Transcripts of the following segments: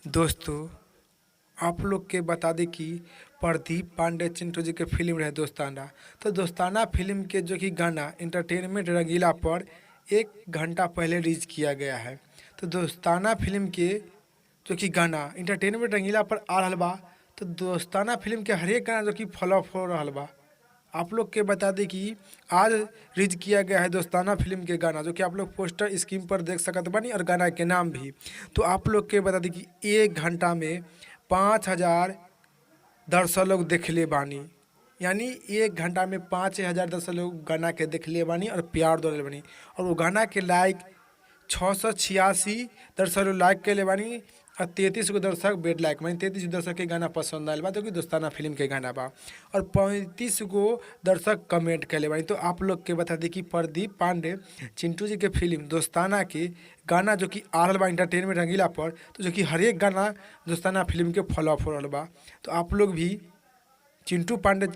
दोस्तों, आप लोग के बता दें कि प्रदीप पांडे चिंटू जी के फिल्म रहे दोस्ताना। तो दोस्ताना फिल्म के जो कि गाना एंटरटेनमेंट रंगीला पर 1 घंटा पहले रिलीज किया गया है। तो दोस्ताना फिल्म के जो कि गाना एंटरटेनमेंट रंगीला पर आ रहल बा। तो दोस्ताना फिल्म के हर एक गाना जो कि फ्लॉप हो रहल बा। आप लोग के बता दें कि आज रिलीज किया गया है दोस्ताना फिल्म के गाना, जो कि आप लोग पोस्टर स्क्रीन पर देख सकत बानी और गाना के नाम भी। तो आप लोग के बता दें कि 1 घंटा में 5,000 दर्शक लोग देखले बानी। यानी 1 घंटा में 5,000 दर्शक लोग गाना के देखले बानी और प्यार दौड़ले बानी। और वो गाना के लाइक 686 दर्शक लोग लाइक के बानी और 33 गो दर्शक बेड लाइक मानी 33 दर्शक के गाना पसंद आयल बा, जो कि दोस्ताना फिल्म के गाना बा। और 35 गो दर्शक कमेंट कैले बानी। तो आप लोग के बता दी कि प्रदीप पांडे चिंटू जी के फिल्म दोस्ताना के गाना जो कि आ रहल बा एंटरटेनमेंट रंगीला पर, तो जो कि हर एक गाना दोस्ताना फिल्म के फ्लॉप हो रहल बा। तो आप लोग भी चिंटू पांडे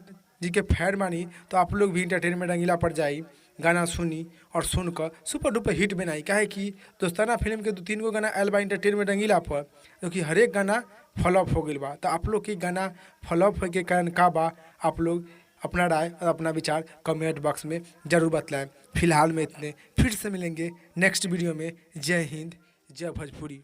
जी के फैन मानी तो आप लोग भी एंटरटेनमेंट रंगीला पर जाई, गाना सुनी और सुनकर सुपर डुपर हिट बनाई। काहे कि दोस्ताना फिल्म के 2-3 गो गाना आयल बा एंटरटेनमेंट रंगीला पर, जो कि हर एक गाना फ्लॉप हो गई बा। तो आप लोग के गाना फ्लॉप हो के कारण का बा, आप लोग अपना राय और अपना विचार कमेंट बॉक्स में ज़रूर बतलाएं। फिलहाल में इतने, फिर से मिलेंगे नेक्स्ट वीडियो में। जय हिंद, जय भोजपुरी।